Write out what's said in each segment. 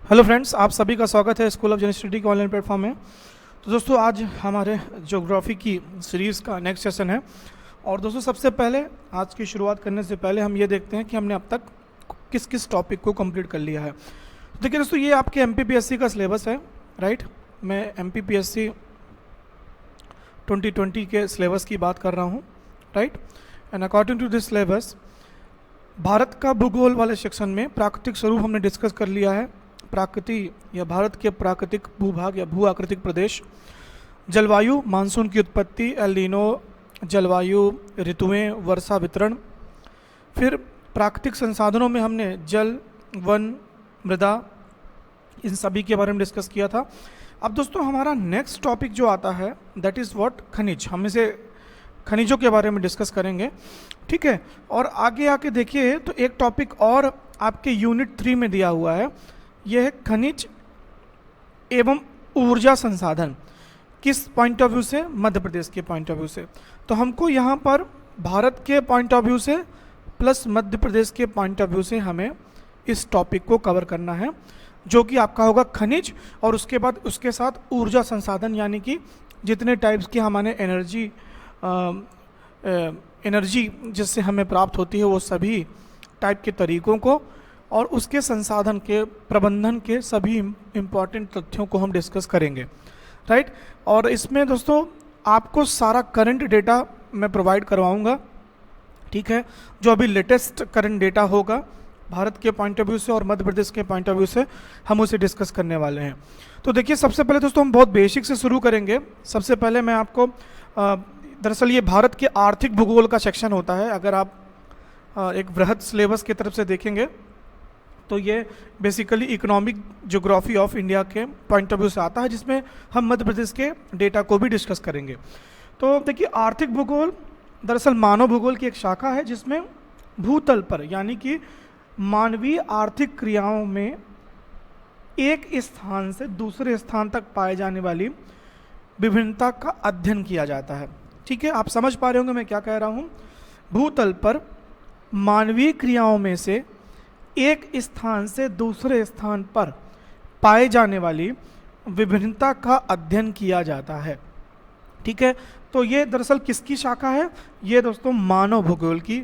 Hello friends, आप सभी का स्वागत है स्कूल ऑफ जेनेस्टिटी के ऑनलाइन प्लेटफॉर्म में। तो दोस्तों, आज हमारे ज्योग्राफी की सीरीज़ का नेक्स्ट सेशन है। और दोस्तों, सबसे पहले आज की शुरुआत करने से पहले हम ये देखते हैं कि हमने अब तक किस किस टॉपिक को कंप्लीट कर लिया है। तो देखिए दोस्तों, ये आपके एमपीपीएससी का सिलेबस है, राइट। मैं एमपीपीएससी 2020 के सिलेबस की बात कर रहा हूँ, right. And according to this syllabus, Bharat का भूगोल वाले सेक्शन में प्राकृतिक स्वरूप हमने डिस्कस कर लिया है। प्राकृति या भारत के प्राकृतिक भूभाग या भू आकृतिक प्रदेश, जलवायु, मानसून की उत्पत्ति, एल नीनो, जलवायु, ऋतुएं, वर्षा वितरण। फिर प्राकृतिक संसाधनों में हमने जल, वन, मृदा, इन सभी के बारे में डिस्कस किया था। अब दोस्तों, हमारा नेक्स्ट टॉपिक जो आता है दैट इज़ व्हाट, खनिज। हम इसे खनिजों के बारे में डिस्कस करेंगे, ठीक है। और आगे आके देखिए तो एक टॉपिक और आपके यूनिट 3 में दिया हुआ है, यह है खनिज एवं ऊर्जा संसाधन। किस पॉइंट ऑफ व्यू से? मध्य प्रदेश के पॉइंट ऑफ व्यू से। तो हमको यहाँ पर भारत के पॉइंट ऑफ व्यू से प्लस मध्य प्रदेश के पॉइंट ऑफ व्यू से हमें इस टॉपिक को कवर करना है, जो कि आपका होगा खनिज। और उसके बाद उसके साथ ऊर्जा संसाधन, यानी कि जितने टाइप्स की हमारे एनर्जी जिससे हमें प्राप्त होती है, वो सभी टाइप के तरीकों को और उसके संसाधन के प्रबंधन के सभी इम्पॉर्टेंट तथ्यों को हम डिस्कस करेंगे, राइट। और इसमें दोस्तों आपको सारा करंट डेटा मैं प्रोवाइड करवाऊंगा, ठीक है। जो अभी लेटेस्ट करंट डेटा होगा भारत के पॉइंट ऑफ व्यू से और मध्य प्रदेश के पॉइंट ऑफ व्यू से, हम उसे डिस्कस करने वाले हैं। तो देखिए, सबसे पहले दोस्तों हम बहुत बेसिक से शुरू करेंगे। सबसे पहले मैं आपको दरअसल ये भारत के आर्थिक भूगोल का सेक्शन होता है। अगर आप एक बृहद सिलेबस की तरफ से देखेंगे तो ये basically economic geography of India के पॉइंट ऑफ व्यू से आता है, जिसमें हम मध्य प्रदेश के डेटा को भी डिस्कस करेंगे। तो देखिए, आर्थिक भूगोल दरअसल मानव भूगोल की एक शाखा है, जिसमें भूतल पर यानी कि मानवीय आर्थिक क्रियाओं में एक स्थान से दूसरे स्थान तक पाए जाने वाली विभिन्नता का अध्ययन किया जाता है, ठीक है। आप समझ पा रहे होंगे मैं क्या कह रहा हूँ। भूतल पर मानवीय क्रियाओं में से एक स्थान से दूसरे स्थान पर पाए जाने वाली विभिन्नता का अध्ययन किया जाता है, ठीक है। तो ये दरअसल किसकी शाखा है? ये दोस्तों मानव भूगोल की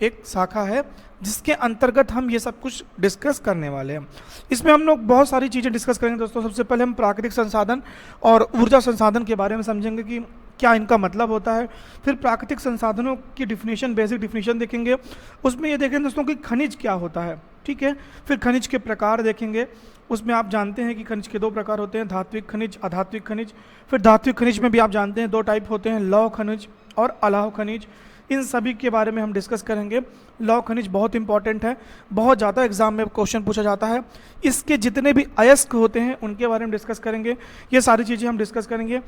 एक शाखा है, जिसके अंतर्गत हम ये सब कुछ डिस्कस करने वाले हैं। इसमें हम लोग बहुत सारी चीज़ें डिस्कस करेंगे दोस्तों। सबसे पहले हम प्राकृतिक संसाधन और ऊर्जा संसाधन के बारे में समझेंगे कि क्या इनका मतलब होता है। फिर प्राकृतिक संसाधनों की डिफिनीशन, बेसिक डिफिनीशन देखेंगे। उसमें ये देखेंगे दोस्तों कि खनिज क्या होता है, ठीक है। फिर खनिज के प्रकार देखेंगे। उसमें आप जानते हैं कि खनिज के 2 प्रकार होते हैं, धात्विक खनिज, अधात्विक खनिज। फिर धात्विक खनिज में भी आप जानते हैं 2 टाइप होते हैं, लौह खनिज और अलाव खनिज। इन सभी के बारे में हम डिस्कस करेंगे। लौह खनिज बहुत इंपॉर्टेंट है, बहुत ज़्यादा एग्जाम में क्वेश्चन पूछा जाता है। इसके जितने भी अयस्क होते हैं उनके बारे में डिस्कस करेंगे। ये सारी चीज़ें हम डिस्कस करेंगे।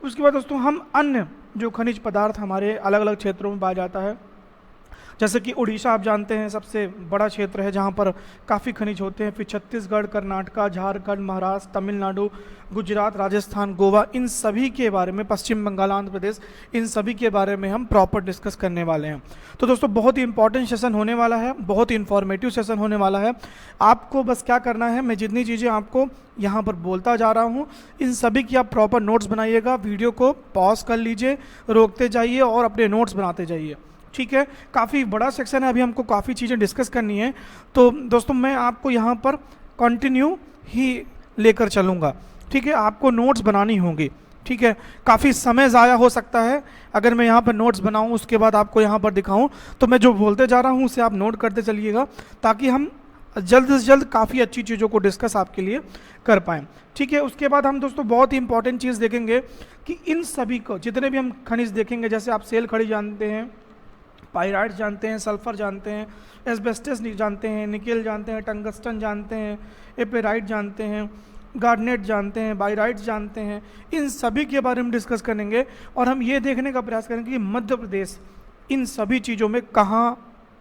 उसके बाद दोस्तों हम अन्य जो खनिज पदार्थ हमारे अलग अलग क्षेत्रों में पाया जाता है, जैसे कि उड़ीसा आप जानते हैं सबसे बड़ा क्षेत्र है जहाँ पर काफ़ी खनिज होते हैं। फिर छत्तीसगढ़, कर्नाटका, झारखंड, महाराष्ट्र, तमिलनाडु, गुजरात, राजस्थान, गोवा, इन सभी के बारे में, पश्चिम बंगाल, आंध्र प्रदेश, इन सभी के बारे में हम प्रॉपर डिस्कस करने वाले हैं। तो दोस्तों बहुत ही इंपॉर्टेंट सेशन होने वाला है, बहुत ही इंफॉर्मेटिव सेशन होने वाला है। आपको बस क्या करना है, मैं जितनी चीज़ें आपको यहाँ पर बोलता जा रहा हूँ, इन सभी की आप प्रॉपर नोट्स बनाइएगा। वीडियो को पॉज कर लीजिए, रोकते जाइए और अपने नोट्स बनाते जाइए, ठीक है। काफ़ी बड़ा सेक्शन है, अभी हमको काफ़ी चीज़ें डिस्कस करनी है। तो दोस्तों मैं आपको यहाँ पर कंटिन्यू ही लेकर चलूँगा, ठीक है। आपको नोट्स बनानी होंगी, ठीक है। काफ़ी समय ज़ाया हो सकता है अगर मैं यहाँ पर नोट्स बनाऊँ उसके बाद आपको यहाँ पर दिखाऊँ। तो मैं जो बोलते जा रहा हूँ उसे आप नोट करते चलिएगा, ताकि हम जल्द से जल्द काफ़ी अच्छी चीज़ों को डिस्कस आपके लिए कर पाएँ, ठीक है। उसके बाद हम दोस्तों बहुत ही इंपॉर्टेंट चीज़ देखेंगे कि इन सभी को, जितने भी हम खनिज देखेंगे, जैसे आप सेल खनिज जानते हैं, पाइराइट जानते हैं, सल्फर जानते हैं, एस्बेस्टस जानते हैं, निकेल जानते हैं, टंगस्टन जानते हैं, एपेराइट जानते हैं, गार्नेट जानते हैं, बाइराइट जानते हैं। इन सभी के बारे में डिस्कस करेंगे और हम ये देखने का प्रयास करेंगे कि मध्य प्रदेश इन सभी चीज़ों में कहाँ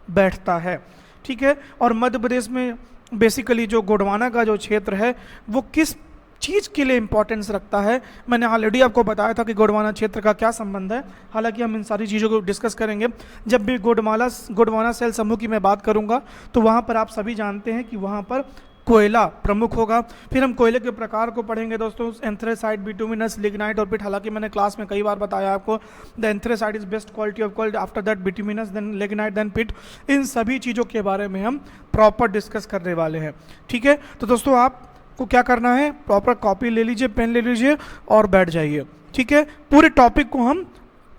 बैठता है, ठीक है। और मध्य प्रदेश में बेसिकली जो गोंडवाना का जो क्षेत्र है वो किस चीज़ के लिए इंपॉर्टेंस रखता है। मैंने ऑलरेडी आपको बताया था कि गोंडवाना क्षेत्र का क्या संबंध है। हालांकि हम इन सारी चीज़ों को डिस्कस करेंगे जब भी गोंडवाना सेल समूह की मैं बात करूंगा। तो वहाँ पर आप सभी जानते हैं कि वहाँ पर कोयला प्रमुख होगा। फिर हम कोयले के प्रकार को पढ़ेंगे दोस्तों, एंथ्रेसाइट, बिटुमिनस, लिग्नाइट और पिट। हालांकि मैंने क्लास में कई बार बताया आपको, the anthracite is best quality of coal, after that bituminous, then lignite, then peat. इन सभी चीज़ों के बारे में हम प्रॉपर डिस्कस करने वाले हैं। ठीक है, तो दोस्तों आपको क्या करना है, प्रॉपर कॉपी ले लीजिए, पेन ले लीजिए और बैठ जाइए। ठीक है, पूरे टॉपिक को हम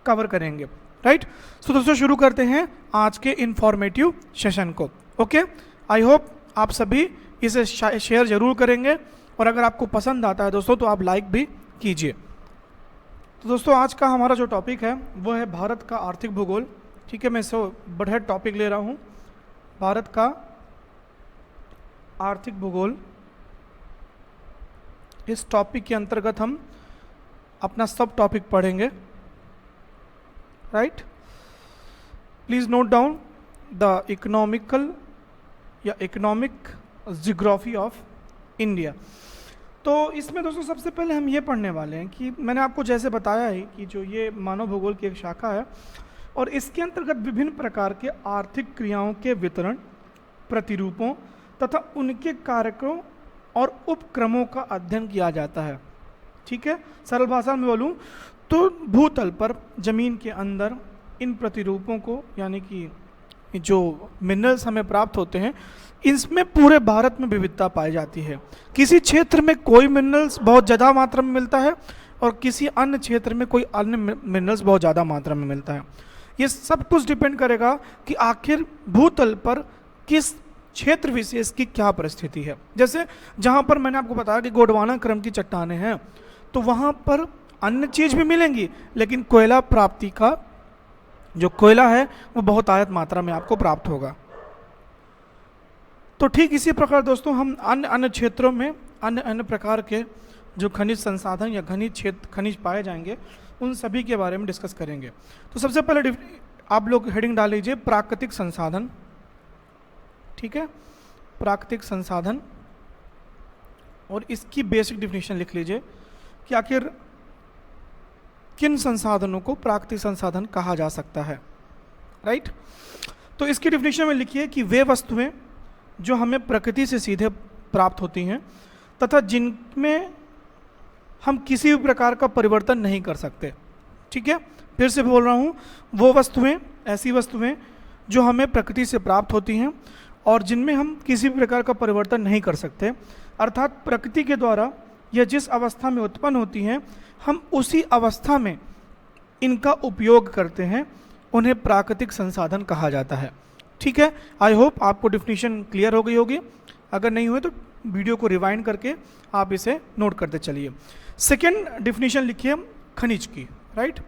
कवर करेंगे। राइट, सो दोस्तों शुरू करते हैं आज के इंफॉर्मेटिव सेशन को। ओके, आई होप आप सभी इसे शेयर जरूर करेंगे, और अगर आपको पसंद आता है दोस्तों तो आप लाइक भी कीजिए। तो दोस्तों आज का हमारा जो टॉपिक है वो है भारत का आर्थिक भूगोल। ठीक है, मैं इसे बढ़िया टॉपिक ले रहा हूँ, भारत का आर्थिक भूगोल। इस टॉपिक के अंतर्गत हम अपना सब टॉपिक पढ़ेंगे। Right, please note down the economical या इकोनॉमिक जियोग्राफी ऑफ इंडिया। तो इसमें दोस्तों सबसे पहले हम ये पढ़ने वाले हैं कि मैंने आपको जैसे बताया है कि जो ये मानव भूगोल की एक शाखा है, और इसके अंतर्गत विभिन्न प्रकार के आर्थिक क्रियाओं के वितरण, प्रतिरूपों तथा उनके कारकों और उपक्रमों का अध्ययन किया जाता है। ठीक है, सरल भाषा में बोलूँ तो भूतल पर जमीन के अंदर इन प्रतिरूपों को, यानी कि जो मिनरल्स हमें प्राप्त होते हैं, इसमें पूरे भारत में विविधता पाई जाती है। किसी क्षेत्र में कोई मिनरल्स बहुत ज़्यादा मात्रा में मिलता है और किसी अन्य क्षेत्र में कोई अन्य मिनरल्स बहुत ज़्यादा मात्रा में मिलता है। ये सब कुछ डिपेंड करेगा कि आखिर भूतल पर किस क्षेत्र विशेष की क्या परिस्थिति है। जैसे जहाँ पर मैंने आपको बताया कि गोंडवाना क्रम की चट्टानें हैं, तो वहाँ पर अन्य चीज़ भी मिलेंगी, लेकिन कोयला प्राप्ति का जो कोयला है वो बहुत आयत मात्रा में आपको प्राप्त होगा। तो ठीक इसी प्रकार दोस्तों हम अन्य अन्य क्षेत्रों में अन्य अन्य प्रकार के जो खनिज संसाधन या खनिज पाए जाएंगे, उन सभी के बारे में डिस्कस करेंगे। तो सबसे पहले आप लोग हेडिंग डाल लीजिए प्राकृतिक संसाधन। ठीक है, प्राकृतिक संसाधन, और इसकी बेसिक डिफिनेशन लिख लीजिए कि आखिर किन संसाधनों को प्राकृतिक संसाधन कहा जा सकता है। राइट, तो इसकी डिफिनेशन में लिखिए कि वे वस्तुएं जो हमें प्रकृति से सीधे प्राप्त होती हैं तथा जिनमें हम किसी भी प्रकार का परिवर्तन नहीं कर सकते। ठीक है, फिर से बोल रहा हूँ, वो वस्तुएं, ऐसी वस्तुएं जो हमें प्रकृति से प्राप्त होती हैं और जिनमें हम किसी भी प्रकार का परिवर्तन नहीं कर सकते, अर्थात प्रकृति के द्वारा यह जिस अवस्था में उत्पन्न होती हैं, हम उसी अवस्था में इनका उपयोग करते हैं, उन्हें प्राकृतिक संसाधन कहा जाता है। ठीक है, आई होप आपको डिफिनीशन क्लियर हो गई होगी। अगर नहीं हुए तो वीडियो को रिवाइंड करके आप इसे नोट करते चलिए। सेकेंड डिफिनीशन लिखिए खनिज की। Right,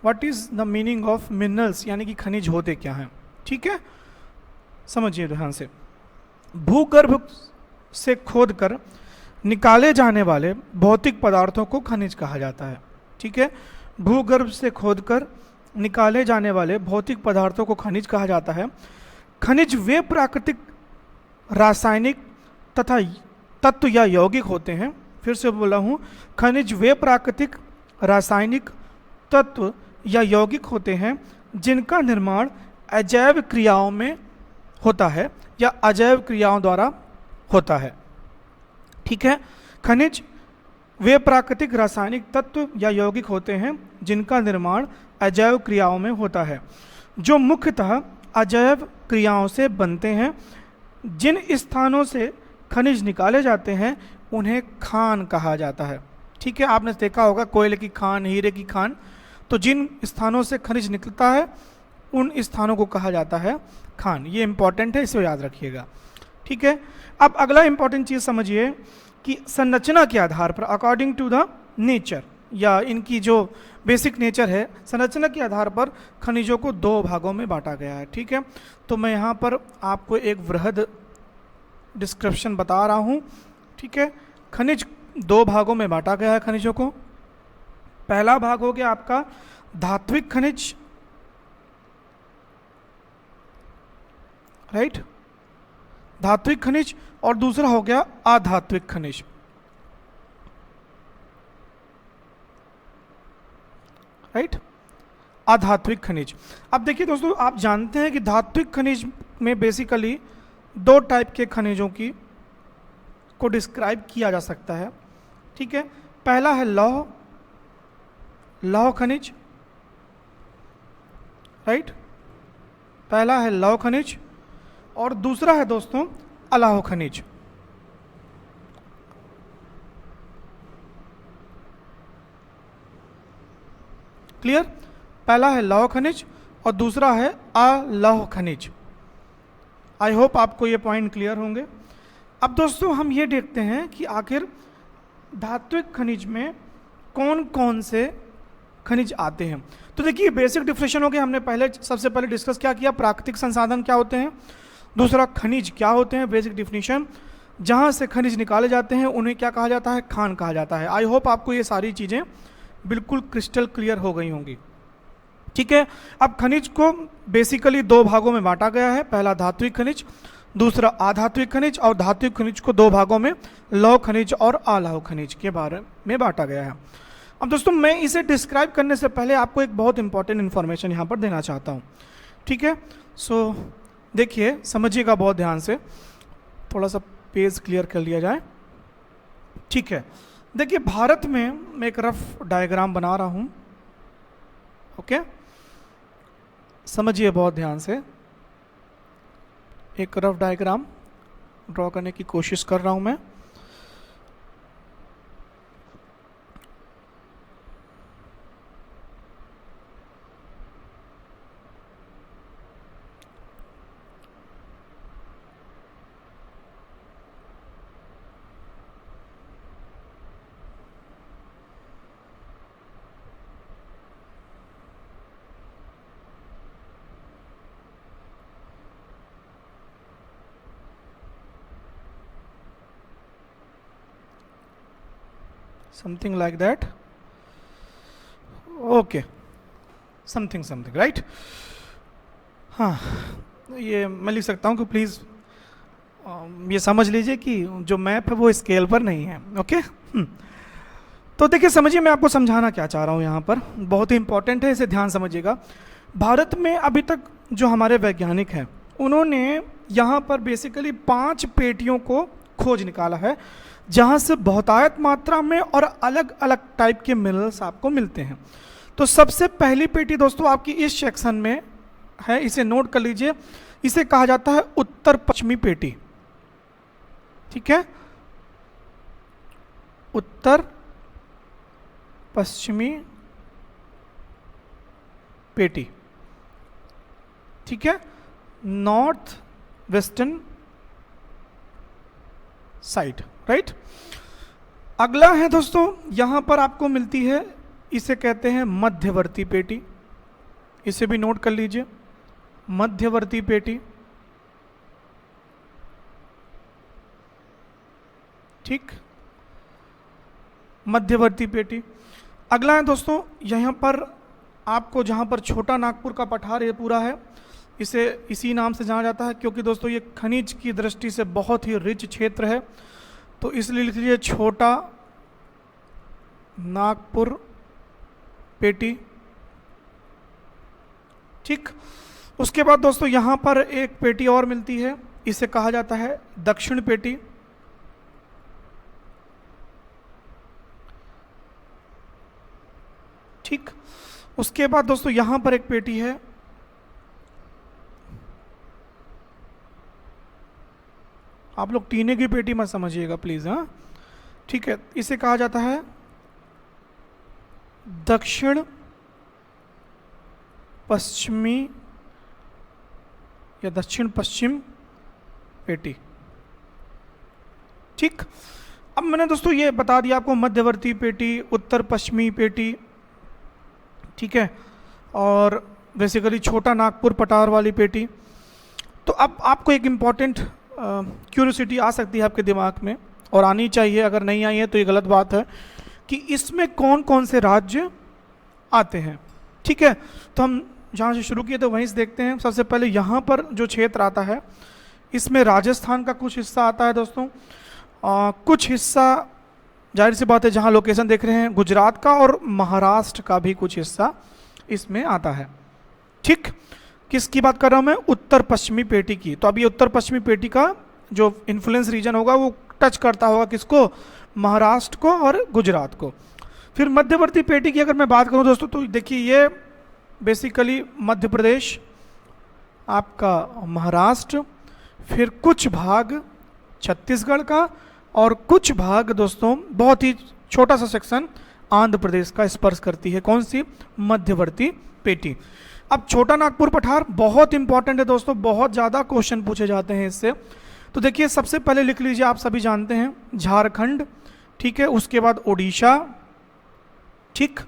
what is the meaning of minerals, यानी कि खनिज होते क्या हैं। ठीक है, समझिए ध्यान से। भूगर्भ से खोदकर निकाले जाने वाले भौतिक पदार्थों को खनिज कहा जाता है। ठीक है, भूगर्भ से खोदकर निकाले जाने वाले भौतिक पदार्थों को खनिज कहा जाता है। खनिज वे प्राकृतिक, रासायनिक तथा तत्व या यौगिक होते हैं। फिर से बोला हूँ, खनिज वे प्राकृतिक, रासायनिक तत्व या यौगिक होते हैं जिनका निर्माण अजैव क्रियाओं में होता है या अजैव क्रियाओं द्वारा होता है। ठीक है, खनिज वे प्राकृतिक, रासायनिक तत्व या यौगिक होते हैं जिनका निर्माण अजैव क्रियाओं में होता है, जो मुख्यतः अजैव क्रियाओं से बनते हैं। जिन स्थानों से खनिज निकाले जाते हैं उन्हें खान कहा जाता है। ठीक है, आपने देखा होगा कोयले की खान, हीरे की खान, तो जिन स्थानों से खनिज निकलता है उन स्थानों को कहा जाता है खान। ये इंपॉर्टेंट है, इसे याद रखिएगा। ठीक है, अब अगला इंपॉर्टेंट चीज़ समझिए कि संरचना के आधार पर, अकॉर्डिंग टू द नेचर, या इनकी जो बेसिक नेचर है, संरचना के आधार पर खनिजों को दो भागों में बांटा गया है। ठीक है, तो मैं यहाँ पर आपको एक वृहद डिस्क्रिप्शन बता रहा हूँ। ठीक है, खनिज दो भागों में बांटा गया है खनिजों को। पहला भाग हो गया आपका धात्विक खनिज। राइट, धात्विक खनिज, और दूसरा हो गया अधात्विक खनिज। राइट, अधात्विक खनिज। अब देखिए दोस्तों, आप जानते हैं कि धात्विक खनिज में बेसिकली दो टाइप के खनिजों की को डिस्क्राइब किया जा सकता है। ठीक है, पहला है लौह, लौह खनिज, राइट, पहला है लौह खनिज और दूसरा है दोस्तों अलौह खनिज। क्लियर, पहला है लौह खनिज और दूसरा है अलौह खनिज। आई होप आपको ये पॉइंट क्लियर होंगे। अब दोस्तों हम ये देखते हैं कि आखिर धात्विक खनिज में कौन कौन से खनिज आते हैं। तो देखिए बेसिक डिफिनेशन हो गया, हमने पहले सबसे पहले डिस्कस क्या किया, प्राकृतिक संसाधन क्या होते हैं, दूसरा खनिज क्या होते हैं, बेसिक डिफिनेशन, जहाँ से खनिज निकाले जाते हैं उन्हें क्या कहा जाता है, खान कहा जाता है। आई होप आपको ये सारी चीज़ें बिल्कुल क्रिस्टल क्लियर हो गई होंगी। ठीक है, अब खनिज को बेसिकली दो भागों में बांटा गया है, पहला धात्विक खनिज, दूसरा अधात्विक खनिज, और धात्विक खनिज को दो भागों में लौह खनिज और अलौह खनिज के बारे में बांटा गया है। अब दोस्तों मैं इसे डिस्क्राइब करने से पहले आपको एक बहुत इंपॉर्टेंट इन्फॉर्मेशन यहाँ पर देना चाहता हूँ। ठीक है, सो देखिए समझिएगा बहुत ध्यान से, थोड़ा सा पेज क्लियर कर लिया जाए। ठीक है, देखिए भारत में मैं एक रफ डायग्राम बना रहा हूँ, ओके, समझिए बहुत ध्यान से, एक रफ डायग्राम ड्रॉ करने की कोशिश कर रहा हूँ मैं। Something like that, okay, something right। हाँ, ये मैं लिख सकता हूँ कि प्लीज़ ये समझ लीजिए कि जो मैप है वो स्केल पर नहीं है, ओके। तो देखिए समझिए मैं आपको समझाना क्या चाह रहा हूँ यहाँ पर, बहुत ही इंपॉर्टेंट है, इसे ध्यान समझिएगा। भारत में अभी तक जो हमारे वैज्ञानिक हैं उन्होंने यहाँ पर बेसिकली 5 पेटियों को खोज निकाला है जहाँ से बहुतायत मात्रा में और अलग अलग टाइप के मिनरल्स आपको मिलते हैं। तो सबसे पहली पेटी दोस्तों आपकी इस सेक्शन में है, इसे नोट कर लीजिए, इसे कहा जाता है उत्तर पश्चिमी पेटी। ठीक है, उत्तर पश्चिमी पेटी, ठीक है, नॉर्थ वेस्टर्न साइड, राइट। अगला है दोस्तों यहां पर आपको मिलती है, इसे कहते हैं मध्यवर्ती पेटी, इसे भी नोट कर लीजिए, मध्यवर्ती पेटी। ठीक, मध्यवर्ती पेटी। अगला है दोस्तों यहां पर आपको, जहां पर छोटा नागपुर का पठार ये पूरा है, इसे इसी नाम से जाना जाता है क्योंकि दोस्तों ये खनिज की दृष्टि से बहुत ही रिच क्षेत्र है, तो इसलिए लिख लीजिए छोटा नागपुर पेटी। ठीक, उसके बाद दोस्तों यहां पर एक पेटी और मिलती है, इसे कहा जाता है दक्षिण पेटी। ठीक, उसके बाद दोस्तों यहां पर एक पेटी है, आप लोग टीने की पेटी मत समझिएगा प्लीज, हाँ, ठीक है, इसे कहा जाता है दक्षिण पश्चिमी या दक्षिण पश्चिम पेटी। ठीक, अब मैंने दोस्तों ये बता दिया आपको मध्यवर्ती पेटी, उत्तर पश्चिमी पेटी, ठीक है, और बेसिकली छोटा नागपुर पठार वाली पेटी। तो अब आपको एक इम्पॉर्टेंट क्यूरियोसिटी आ सकती है आपके दिमाग में, और आनी चाहिए, अगर नहीं आई है तो ये गलत बात है, कि इसमें कौन कौन से राज्य आते हैं। ठीक है, तो हम जहाँ से शुरू किए थे वहीं से देखते हैं। सबसे पहले यहाँ पर जो क्षेत्र आता है इसमें राजस्थान का कुछ हिस्सा आता है दोस्तों, कुछ हिस्सा जाहिर सी बात है जहाँ लोकेशन देख रहे हैं गुजरात का, और महाराष्ट्र का भी कुछ हिस्सा इसमें आता है। ठीक, किसकी बात कर रहा हूँ मैं, उत्तर पश्चिमी पेटी की। तो अब ये उत्तर पश्चिमी पेटी का जो इन्फ्लुएंस रीजन होगा वो टच करता होगा किसको, महाराष्ट्र को और गुजरात को। फिर मध्यवर्ती पेटी की अगर मैं बात करूं दोस्तों, तो देखिए ये बेसिकली मध्य प्रदेश, आपका महाराष्ट्र, फिर कुछ भाग छत्तीसगढ़ का, और कुछ भाग दोस्तों बहुत ही छोटा सा सेक्शन आंध्र प्रदेश का स्पर्श करती है। कौन सी, मध्यवर्ती पेटी। अब छोटा नागपुर पठार बहुत इंपॉर्टेंट है दोस्तों, बहुत ज़्यादा क्वेश्चन पूछे जाते हैं इससे। तो देखिए सबसे पहले लिख लीजिए, आप सभी जानते हैं झारखंड, ठीक है, उसके बाद उड़ीसा, ठीक,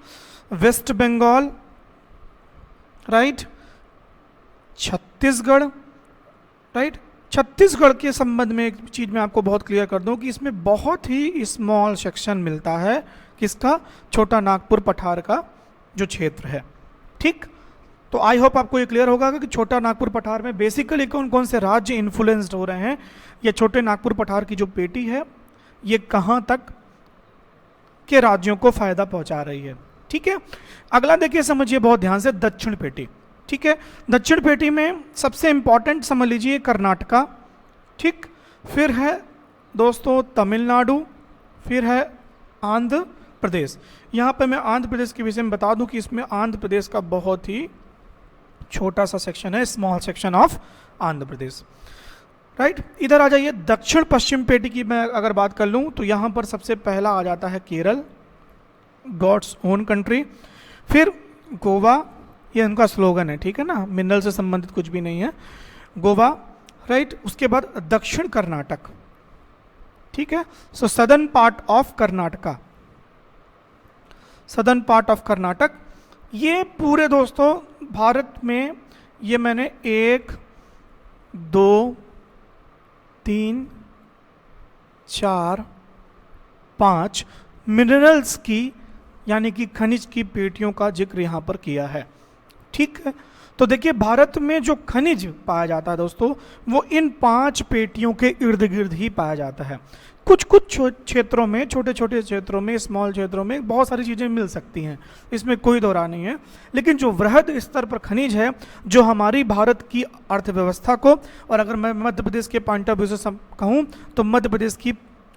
West Bengal, right, Chhattisgarh, right. Chhattisgarh के संबंध में एक चीज मैं आपको बहुत क्लियर कर दूं कि इसमें बहुत ही स्मॉल सेक्शन मिलता है, किसका, छोटा नागपुर पठार का जो क्षेत्र है, ठीक। तो आई होप आपको ये क्लियर होगा कि छोटा नागपुर पठार में बेसिकली कौन कौन से राज्य इन्फ्लुएंस्ड हो रहे हैं। ये छोटे नागपुर पठार की जो पेटी है ये कहाँ तक के राज्यों को फायदा पहुंचा रही है, ठीक है। अगला देखिए, समझिए बहुत ध्यान से, दक्षिण पेटी, ठीक है। दक्षिण पेटी में सबसे इंपॉर्टेंट समझ लीजिए कर्नाटका, ठीक, फिर है दोस्तों तमिलनाडु, फिर है आंध्र प्रदेश। यहाँ पे मैं आंध्र प्रदेश के विषय में बता दूं कि इसमें आंध्र प्रदेश का बहुत ही छोटा सा सेक्शन है, small section of Andhra Pradesh, right. इधर आ जाइए, दक्षिण पश्चिम पेटी की मैं अगर बात कर लूँ तो यहाँ पर सबसे पहला आ जाता है केरल, गॉड्स ओन कंट्री, फिर गोवा, ये उनका स्लोगन है, ठीक है ना, मिनरल से संबंधित कुछ भी नहीं है, गोवा, राइट। उसके बाद दक्षिण कर्नाटक, ठीक है, so southern part of Karnataka, southern part of Karnataka. ये पूरे दोस्तों भारत में ये मैंने 1 2 3 4 5 मिनरल्स की यानी कि खनिज की पेटियों का जिक्र यहाँ पर किया है, ठीक है। तो देखिए भारत में जो खनिज पाया जाता है दोस्तों वो इन 5 पेटियों के इर्द गिर्द ही पाया जाता है। कुछ कुछ क्षेत्रों में, छोटे छोटे क्षेत्रों में, स्मॉल क्षेत्रों में बहुत सारी चीज़ें मिल सकती हैं, इसमें कोई दो राय नहीं है, लेकिन जो वृहद स्तर पर खनिज है जो हमारी भारत की अर्थव्यवस्था को, और अगर मैं मध्य प्रदेश के पॉइंट ऑफ व्यू से कहूँ तो मध्य प्रदेश की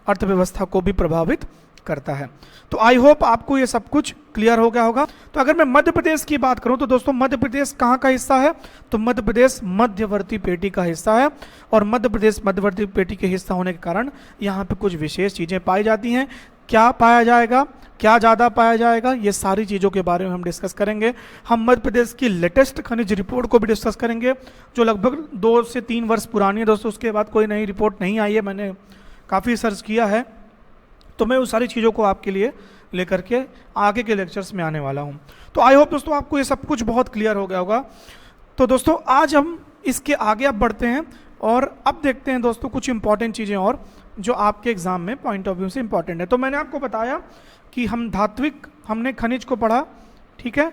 अर्थव्यवस्था को भी प्रभावित करता है। तो आई होप आपको ये सब कुछ क्लियर हो गया होगा। तो अगर मैं मध्य प्रदेश की बात करूं तो दोस्तों मध्य प्रदेश कहाँ का हिस्सा है, तो मध्य प्रदेश मध्यवर्ती पेटी का हिस्सा है, और मध्य प्रदेश मध्यवर्ती पेटी के हिस्सा होने के कारण यहाँ पे कुछ विशेष चीज़ें पाई जाती हैं। क्या पाया जाएगा, क्या ज़्यादा पाया जाएगा, ये सारी चीज़ों के बारे में हम डिस्कस करेंगे। हम मध्य प्रदेश की लेटेस्ट खनिज रिपोर्ट को भी डिस्कस करेंगे जो लगभग 2 से 3 वर्ष पुरानी है दोस्तों, उसके बाद कोई नई रिपोर्ट नहीं आई है, मैंने काफ़ी सर्च किया है, तो मैं उस सारी चीज़ों को आपके लिए लेकर के आगे के लेक्चर्स में आने वाला हूँ। तो आई होप दोस्तों आपको ये सब कुछ बहुत क्लियर हो गया होगा। तो दोस्तों आज हम इसके आगे अब बढ़ते हैं और अब देखते हैं दोस्तों कुछ इंपॉर्टेंट चीज़ें और जो आपके एग्जाम में पॉइंट ऑफ व्यू से इंपॉर्टेंट है। तो मैंने आपको बताया कि हम धात्विक, हमने खनिज को पढ़ा, ठीक है,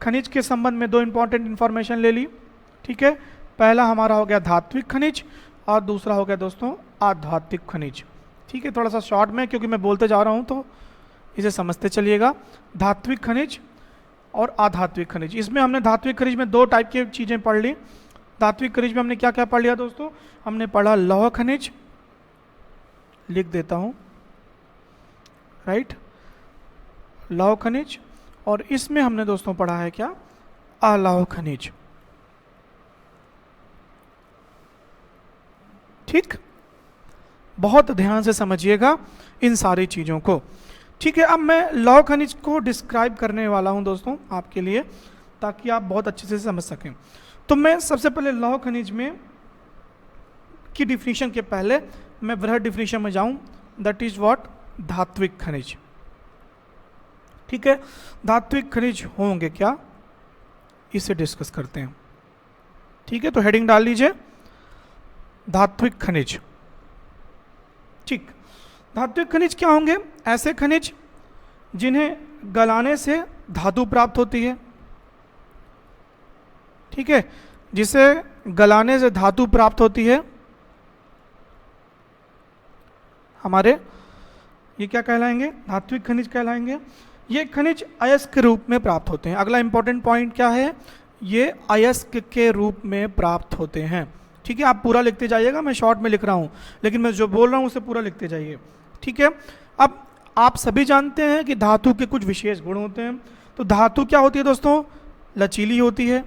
खनिज के संबंध में 2 इंपॉर्टेंट इंफॉर्मेशन ले ली, ठीक है। पहला हमारा हो गया धात्विक खनिज और दूसरा हो गया दोस्तों आधात्विक खनिज, ठीक है। थोड़ा सा शॉर्ट में क्योंकि मैं बोलते जा रहा हूँ तो इसे समझते चलिएगा। धात्विक खनिज और आधात्विक खनिज, इसमें हमने धात्विक खनिज में 2 टाइप की चीज़ें पढ़ ली। धात्विक खनिज में हमने क्या क्या पढ़ लिया दोस्तों, हमने पढ़ा लौह खनिज, लिख देता हूँ, राइट, लौह खनिज, और इसमें हमने दोस्तों पढ़ा है क्या, अलौह खनिज, ठीक। बहुत ध्यान से समझिएगा इन सारी चीज़ों को, ठीक है। अब मैं लौह खनिज को डिस्क्राइब करने वाला हूं दोस्तों आपके लिए ताकि आप बहुत अच्छे से समझ सकें। तो मैं सबसे पहले लौह खनिज में की डिफिनीशन के पहले मैं वृहद डिफिनीशन में जाऊं, दैट इज व्हाट, धात्विक खनिज, ठीक है। धात्विक खनिज होंगे क्या, इसे डिस्कस करते हैं, ठीक है। तो हेडिंग डाल लीजिए धात्विक खनिज, ठीक। धात्विक खनिज क्या होंगे, ऐसे खनिज जिन्हें गलाने से धातु प्राप्त होती है, ठीक है, जिसे गलाने से धातु प्राप्त होती है, हमारे ये क्या कहलाएंगे, धात्विक खनिज कहलाएंगे। ये खनिज अयस्क के रूप में प्राप्त होते हैं। अगला इंपॉर्टेंट पॉइंट क्या है, ये अयस्क के रूप में प्राप्त होते हैं, ठीक है, आप पूरा लिखते जाइएगा, मैं शॉर्ट में लिख रहा हूँ, लेकिन मैं जो बोल रहा हूँ उसे पूरा लिखते जाइए। ठीक है, अब आप सभी जानते हैं कि धातु के कुछ विशेष गुण होते हैं। तो धातु क्या होती है दोस्तों? लचीली होती है।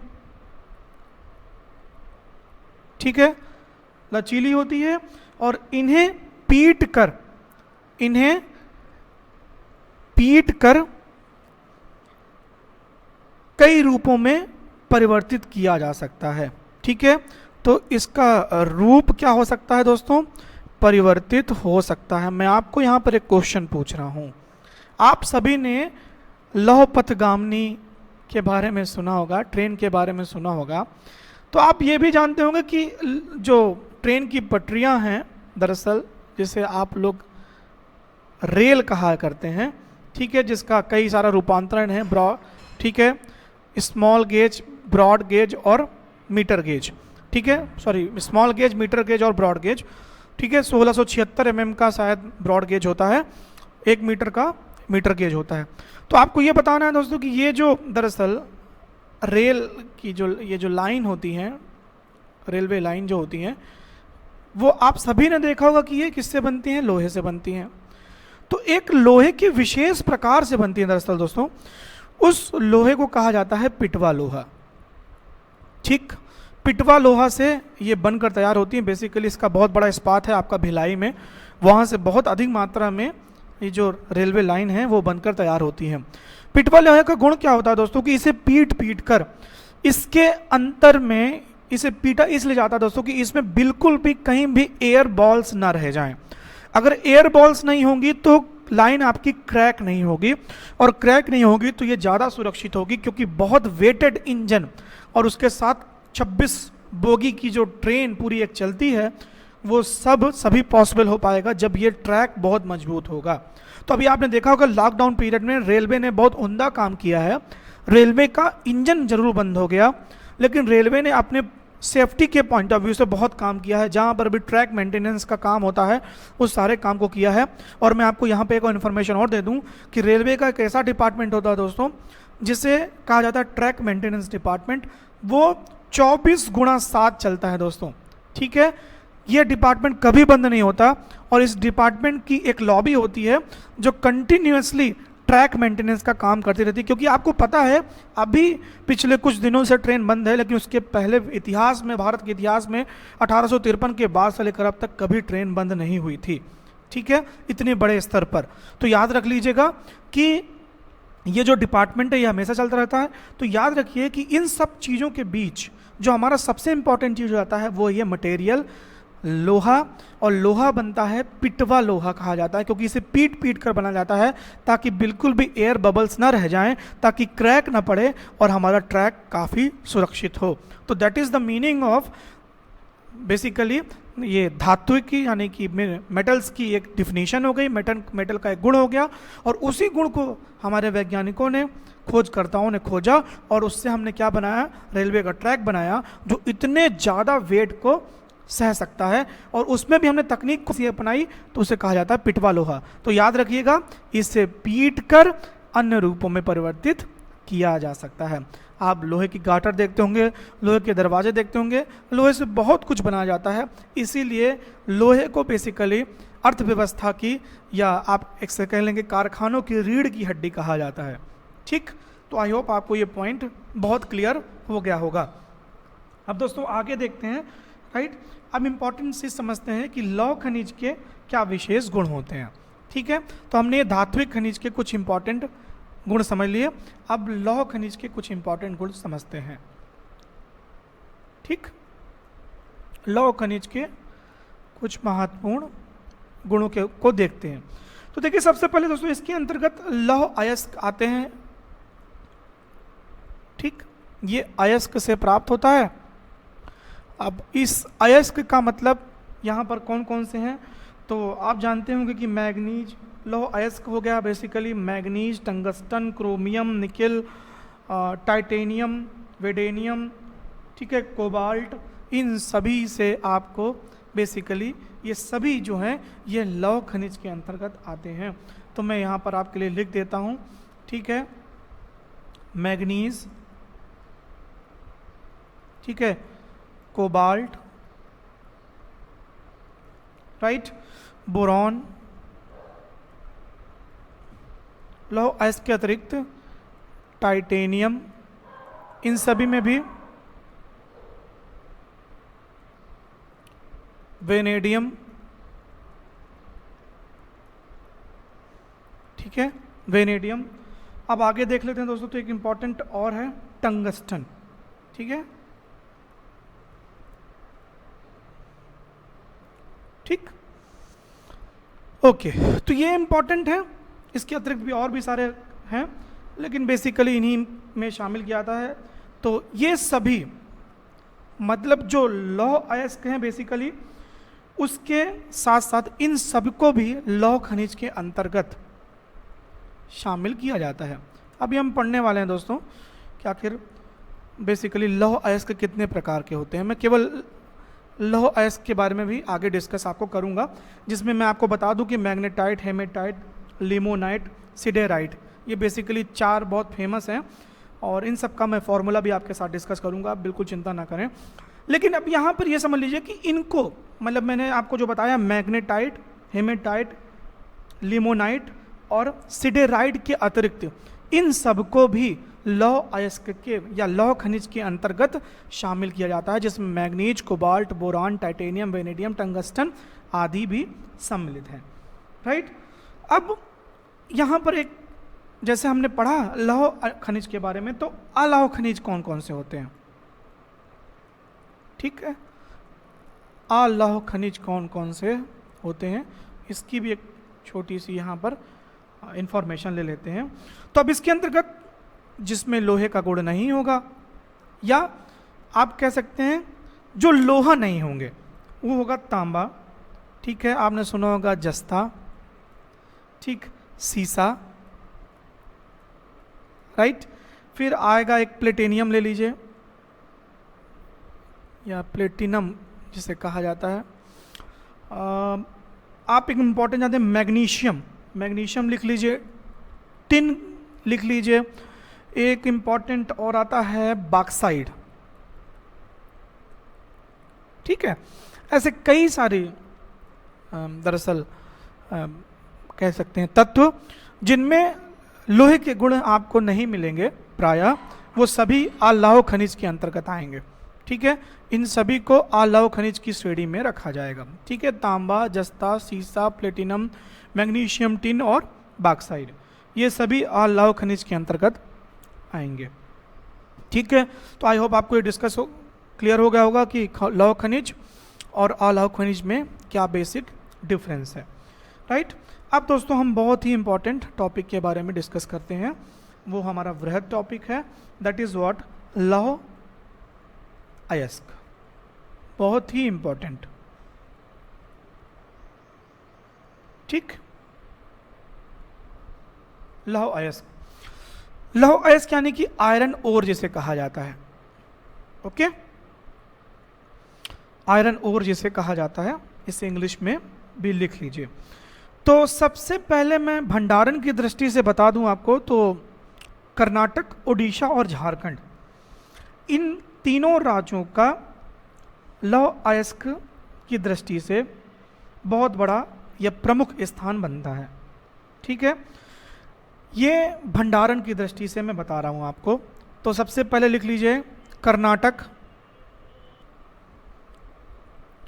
ठीक है, लचीली होती है, और इन्हें पीट कर कई रूपों में परिवर्तित किया जा सकता है। ठीक है, तो इसका रूप क्या हो सकता है दोस्तों? परिवर्तित हो सकता है। मैं आपको यहां पर एक क्वेश्चन पूछ रहा हूं। आप सभी ने लौह पथगामिनी के बारे में सुना होगा, ट्रेन के बारे में सुना होगा। तो आप ये भी जानते होंगे कि जो ट्रेन की पटरियां हैं, दरअसल जिसे आप लोग रेल कहा करते हैं, ठीक है, जिसका कई सारा रूपांतरण है, ठीक है, स्मॉल गेज, ब्रॉड गेज और मीटर गेज। ठीक है, sorry, small gauge, metre gauge और ब्रॉड गेज। ठीक है, 1676 mm का शायद ब्रॉड गेज होता है, 1 मीटर का मीटर गेज होता है। तो आपको ये बताना है दोस्तों कि ये जो दरअसल रेल की ये जो लाइन होती हैं, रेलवे लाइन जो होती हैं, वो आप सभी ने देखा होगा कि ये किससे बनती हैं? लोहे से बनती हैं। तो एक लोहे के विशेष प्रकार से बनती है दरअसल दोस्तों, उस लोहे को कहा जाता है पिटवा लोहा। ठीक, पिटवा लोहा से ये बनकर तैयार होती है। बेसिकली इसका बहुत बड़ा इस्पात है आपका भिलाई में, वहाँ से बहुत अधिक मात्रा में ये जो रेलवे लाइन है वो बनकर तैयार होती है। पिटवा लोहे का गुण क्या होता है दोस्तों कि इसे पीट कर इसके अंतर में इसे पीटा इसलिए जाता है दोस्तों कि इसमें बिल्कुल भी कहीं भी एयर बॉल्स ना रह जाएं। अगर एयर बॉल्स नहीं होंगी तो लाइन आपकी क्रैक नहीं होगी, और क्रैक नहीं होगी तो ये ज़्यादा सुरक्षित होगी, क्योंकि बहुत वेटेड इंजन और उसके साथ 26 बोगी की जो ट्रेन पूरी एक चलती है, वो सभी पॉसिबल हो पाएगा जब ये ट्रैक बहुत मजबूत होगा। तो अभी आपने देखा होगा लॉकडाउन पीरियड में रेलवे ने बहुत उम्दा काम किया है। रेलवे का इंजन जरूर बंद हो गया, लेकिन रेलवे ने अपने सेफ्टी के पॉइंट ऑफ व्यू से बहुत काम किया है। जहाँ पर भी ट्रैक मेंटेनेंस का काम होता है उस सारे काम को किया है। और मैं आपको यहाँ पे एक इन्फॉर्मेशन और दे दूँ कि रेलवे का एक ऐसा डिपार्टमेंट होता है दोस्तों जिसे कहा जाता है ट्रैक मेंटेनेंस डिपार्टमेंट। वो 24x7 चलता है दोस्तों। ठीक है, ये डिपार्टमेंट कभी बंद नहीं होता, और इस डिपार्टमेंट की एक लॉबी होती है जो कंटिन्यूअसली ट्रैक मेंटेनेंस का काम करती रहती है। क्योंकि आपको पता है अभी पिछले कुछ दिनों से ट्रेन बंद है, लेकिन उसके पहले इतिहास में, भारत के इतिहास में 1853 के बाद से लेकर अब तक कभी ट्रेन बंद नहीं हुई थी। ठीक है, इतने बड़े स्तर पर। तो याद रख लीजिएगा कि ये जो डिपार्टमेंट है ये हमेशा चलता रहता है। तो याद रखिए कि इन सब चीज़ों के बीच जो हमारा सबसे इंपॉर्टेंट चीज़ आता है वो ये मटेरियल लोहा, और लोहा बनता है पिटवा लोहा कहा जाता है, क्योंकि इसे पीट कर बना जाता है ताकि बिल्कुल भी एयर बबल्स ना रह जाएं, ताकि क्रैक ना पड़े और हमारा ट्रैक काफ़ी सुरक्षित हो। तो that is the meaning of basically ये धातु की, यानी कि मेटल्स की एक डिफिनीशन हो गई, मेटल का एक गुण हो गया, और उसी गुण को हमारे वैज्ञानिकों ने, खोजकर्ताओं ने खोजा, और उससे हमने क्या बनाया? रेलवे का ट्रैक बनाया जो इतने ज़्यादा वेट को सह सकता है, और उसमें भी हमने तकनीक को अपनाई, तो उसे कहा जाता है पिटवा लोहा। तो याद रखिएगा, इसे पीट कर अन्य रूपों में परिवर्तित किया जा सकता है। आप लोहे की गाटर देखते होंगे, लोहे के दरवाजे देखते होंगे, लोहे से बहुत कुछ बनाया जाता है। इसीलिए लोहे को बेसिकली अर्थव्यवस्था की, या आप एक से कह लेंगे कारखानों की रीढ़ की हड्डी कहा जाता है। ठीक, तो आई होप आपको ये पॉइंट बहुत क्लियर हो गया होगा। अब दोस्तों आगे देखते हैं, राइट। अब इंपॉर्टेंट चीज समझते हैं कि लौह खनिज के क्या विशेष गुण होते हैं। ठीक है, तो हमने धात्विक खनिज के कुछ इंपॉर्टेंट गुण समझ लिए। अब लौह खनिज के कुछ इंपॉर्टेंट गुण समझते हैं। ठीक, लौह खनिज के कुछ महत्वपूर्ण गुणों को देखते हैं। तो देखिए, सबसे पहले दोस्तों इसके अंतर्गत लौह अयस्क आते हैं। ठीक, ये अयस्क से प्राप्त होता है। अब इस अयस्क का मतलब यहाँ पर कौन कौन से हैं, तो आप जानते होंगे कि मैग्नीज लौह अयस्क हो गया, basically manganese, tungsten, chromium, nickel, titanium, vanadium, ठीक है, कोबाल्ट, इन सभी से आपको बेसिकली ये सभी जो हैं ये लौह खनिज के अंतर्गत आते हैं। तो मैं यहाँ पर आपके लिए लिख देता हूँ। ठीक है, मैग्नीज, ठीक है, कोबाल्ट, राइट। बोरॉन, लौह अयस्क के अतिरिक्त टाइटेनियम, इन सभी में भी वेनेडियम, ठीक है, वेनेडियम। अब आगे देख लेते हैं दोस्तों, तो एक इंपॉर्टेंट और है टंगस्टन, ठीक है, ठीक, ओके। तो ये इंपॉर्टेंट है, इसके अतिरिक्त भी और भी सारे हैं, लेकिन बेसिकली इन्हीं में शामिल किया जाता है। तो ये सभी मतलब जो लौह अयस्क हैं बेसिकली, उसके साथ साथ इन सबको भी लौह खनिज के अंतर्गत शामिल किया जाता है। अभी हम पढ़ने वाले हैं दोस्तों कि आखिर बेसिकली लौह अयस्क कितने प्रकार के होते हैं। मैं केवल लौह अयस्क के बारे में भी आगे डिस्कस आपको करूंगा, जिसमें मैं आपको बता दूं कि मैग्नेटाइट, हेमेटाइट, लिमोनाइट, सिडेराइट, ये बेसिकली 4 बहुत फेमस हैं, और इन सब का मैं फॉर्मूला भी आपके साथ डिस्कस करूंगा, आप बिल्कुल चिंता ना करें। लेकिन अब यहाँ पर ये समझ लीजिए कि इनको, मतलब मैंने आपको जो बताया मैग्नेटाइट, हेमेटाइट, लिमोनाइट और सिडेराइट के अतिरिक्त इन सबको भी लौह अयस्क के या लौह खनिज के अंतर्गत शामिल किया जाता है, जिसमें manganese, cobalt, boron, titanium, vanadium, tungsten आदि भी सम्मिलित हैं, राइट। अब यहाँ पर एक, जैसे हमने पढ़ा लौह खनिज के बारे में, तो अलौह खनिज कौन कौन से होते हैं, ठीक है, अलौह खनिज कौन कौन से होते हैं, इसकी भी एक छोटी सी यहाँ पर इंफॉर्मेशन ले लेते हैं। तो अब इसके अंतर्गत जिसमें लोहे का गुण नहीं होगा, या आप कह सकते हैं जो लोहा नहीं होंगे, वो होगा तांबा, ठीक है, आपने सुना होगा जस्ता, ठीक, सीसा, राइट। फिर आएगा एक प्लेटिनियम ले लीजिए, या प्लेटिनम जिसे कहा जाता है। आप एक इंपॉर्टेंट जानते हैं मैग्नीशियम, मैग्नीशियम लिख लीजिए, टिन लिख लीजिए। एक इंपॉर्टेंट और आता है बॉक्साइड, ठीक है। ऐसे कई सारे दरअसल कह सकते हैं तत्व जिनमें लोहे के गुण आपको नहीं मिलेंगे प्रायः, वो सभी अलौह खनिज के अंतर्गत आएंगे, ठीक है। इन सभी को अलौह खनिज की श्रेणी में रखा जाएगा, ठीक है। तांबा, जस्ता, सीसा, प्लेटिनम, मैग्नीशियम, टिन और बॉक्साइड, ये सभी अलौह खनिज के अंतर्गत आएंगे, ठीक है। तो आई होप आपको ये डिस्कस क्लियर हो गया होगा कि लौह खनिज और अलौह खनिज में क्या बेसिक डिफरेंस है, राइट। अब दोस्तों हम बहुत ही इंपॉर्टेंट टॉपिक के बारे में डिस्कस करते हैं, वो हमारा वृहद टॉपिक है, दैट इज व्हाट, लौह अयस्क, बहुत ही इंपॉर्टेंट, ठीक। लौह अयस्क, लौह अयस्क यानी कि आयरन ओर जिसे कहा जाता है, ओके, आयरन ओर जिसे कहा जाता है, इसे इंग्लिश में भी लिख लीजिए। तो सबसे पहले मैं भंडारण की दृष्टि से बता दूं आपको, तो कर्नाटक, ओडिशा और झारखंड, इन तीनों राज्यों का लौह अयस्क की दृष्टि से बहुत बड़ा या प्रमुख स्थान बनता है, ठीक है। ये भंडारण की दृष्टि से मैं बता रहा हूं आपको। तो सबसे पहले लिख लीजिए कर्नाटक,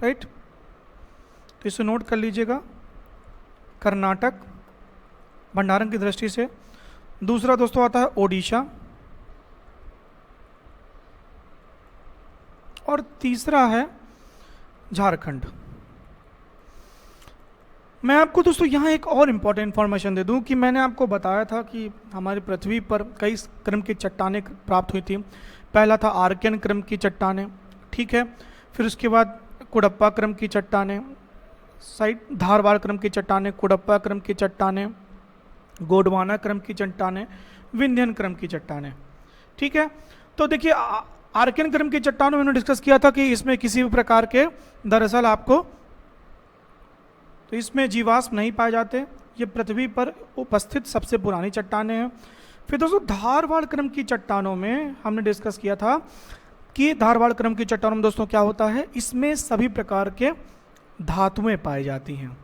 राइट, तो इसे नोट कर लीजिएगा, कर्नाटक भंडारण की दृष्टि से। दूसरा दोस्तों आता है ओडिशा, और तीसरा है झारखंड। मैं आपको दोस्तों यहाँ एक और इम्पॉर्टेंट इन्फॉर्मेशन दे दूँ कि मैंने आपको बताया था कि हमारी पृथ्वी पर कई क्रम की चट्टानें प्राप्त हुई थी। पहला था आर्कियन क्रम की चट्टानें, ठीक है, फिर उसके बाद कुडप्पा क्रम की चट्टानें, साइड धारवाड़ क्रम की चट्टानें, कुडप्पा क्रम की चट्टानें, गोंडवाना क्रम की चट्टानें, विंध्यन क्रम की चट्टानें, ठीक है। तो देखिए आर्कियन क्रम की चट्टानों में डिस्कस किया था कि इसमें किसी भी प्रकार के दरअसल आपको, तो इसमें जीवाश्म नहीं पाए जाते, ये पृथ्वी पर उपस्थित सबसे पुरानी चट्टानें हैं। फिर दोस्तों धारवाड़ क्रम की चट्टानों में हमने डिस्कस किया था कि धारवाड़ क्रम की चट्टानों में दोस्तों क्या होता है, इसमें सभी प्रकार के धातुएं पाई जाती हैं।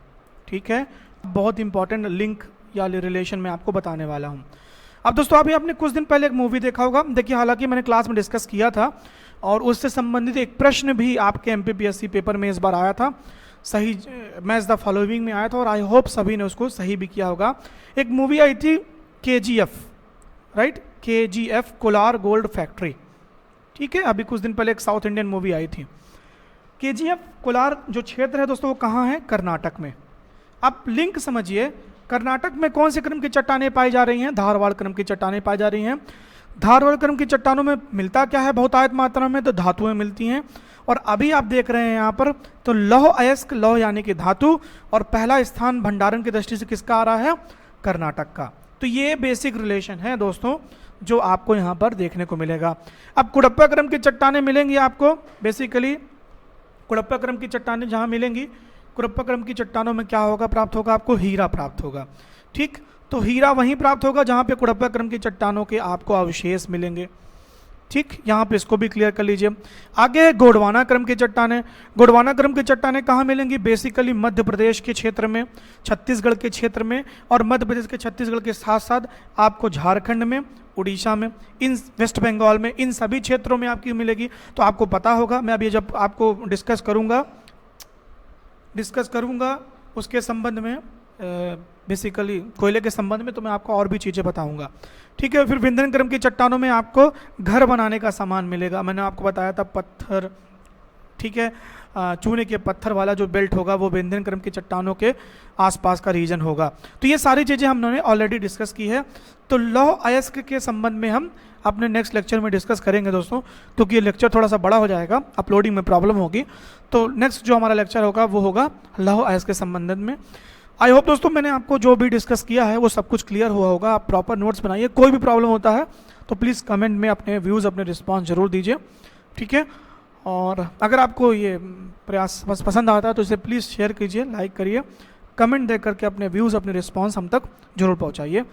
ठीक है, बहुत इंपॉर्टेंट लिंक या रिलेशन मैं आपको बताने वाला हूं। अब दोस्तों अभी आपने कुछ दिन पहले एक मूवी देखा होगा, देखिए हालांकि मैंने क्लास में डिस्कस किया था और उससे संबंधित एक प्रश्न भी आपके एमपीपीएससी पेपर में इस बार आया था, सही मैच द फॉलोइंग में आया था और आई होप सभी ने उसको सही भी किया होगा। एक मूवी आई थी KGF, right, KGF Kolar gold factory. ठीक है, अभी कुछ दिन पहले एक साउथ इंडियन मूवी आई थी। KGF कोलार जो क्षेत्र है दोस्तों वो कहाँ है? कर्नाटक में। अब लिंक समझिए, कर्नाटक में कौन से क्रम की चट्टानें पाई जा रही हैं? धारवाड़ क्रम की चट्टानें पाई जा रही हैं। धारवाड़ क्रम की चट्टानों में मिलता क्या है बहुतायत मात्रा में? तो धातुएं मिलती हैं। और अभी आप देख रहे हैं यहाँ पर तो लौह अयस्क, लौह यानी कि धातु, और पहला स्थान भंडारण की दृष्टि से किसका आ रहा है? कर्नाटक का। तो ये बेसिक रिलेशन है दोस्तों जो आपको यहाँ पर देखने को मिलेगा। अब कुडप्पा क्रम की चट्टानें मिलेंगी आपको, बेसिकली कुडप्पा क्रम की चट्टानें जहाँ मिलेंगी, कुडप्पा क्रम की चट्टानों में क्या होगा? प्राप्त होगा आपको हीरा प्राप्त होगा। ठीक, तो हीरा वहीं प्राप्त होगा जहाँ पे कुडप्पा क्रम की चट्टानों के आपको अवशेष मिलेंगे। ठीक, यहाँ पे इसको भी क्लियर कर लीजिए। आगे है गोंडवाना क्रम की चट्टानें। गोंडवाना क्रम की चट्टानें कहाँ मिलेंगी? बेसिकली मध्य प्रदेश के क्षेत्र में, छत्तीसगढ़ के क्षेत्र में, और मध्य प्रदेश के छत्तीसगढ़ के साथ साथ आपको झारखंड में, उड़ीसा में, इन वेस्ट बंगाल में, इन सभी क्षेत्रों में आपकी मिलेगी। तो आपको पता होगा, मैं अभी जब आपको डिस्कस करूँगा उसके संबंध में, बेसिकली कोयले के संबंध में, तो मैं आपको और भी चीज़ें बताऊंगा। ठीक है, फिर विंध्यन क्रम की चट्टानों में आपको घर बनाने का सामान मिलेगा। मैंने आपको बताया था पत्थर, ठीक है, चूने के पत्थर वाला जो बेल्ट होगा वो विंध्यन क्रम की चट्टानों के आसपास का रीजन होगा। तो ये सारी चीज़ें हमने ऑलरेडी डिस्कस की है। तो लौह अयस्क के संबंध में हम अपने नेक्स्ट लेक्चर में डिस्कस करेंगे दोस्तों, क्योंकि ये लेक्चर थोड़ा सा बड़ा हो जाएगा, अपलोडिंग में प्रॉब्लम होगी। तो नेक्स्ट जो हमारा लेक्चर होगा वो होगा लौह अयस्क के संबंध में। आई होप दोस्तों मैंने आपको जो भी डिस्कस किया है वो सब कुछ क्लियर हुआ होगा। आप प्रॉपर नोट्स बनाइए, कोई भी प्रॉब्लम होता है तो प्लीज़ कमेंट में अपने व्यूज़, अपने रिस्पॉन्स जरूर दीजिए। ठीक है, और अगर आपको ये प्रयास बस पसंद आता है तो इसे प्लीज़ शेयर कीजिए, लाइक करिए, कमेंट दे करके अपने व्यूज़, अपने रिस्पॉन्स हम तक जरूर पहुँचाइए।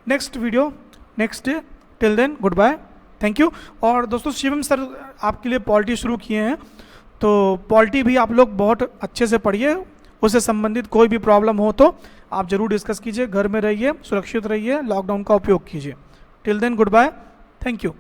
Next video next day, till then goodbye, thank you. और दोस्तों शिवम सर आपके लिए पॉलिटी शुरू किए हैं, तो पॉलिटी भी आप लोग बहुत अच्छे से पढ़िए, उससे संबंधित कोई भी प्रॉब्लम हो तो आप जरूर डिस्कस कीजिए। घर में रहिए, सुरक्षित रहिए, लॉकडाउन का उपयोग कीजिए। Till then goodbye, thank you.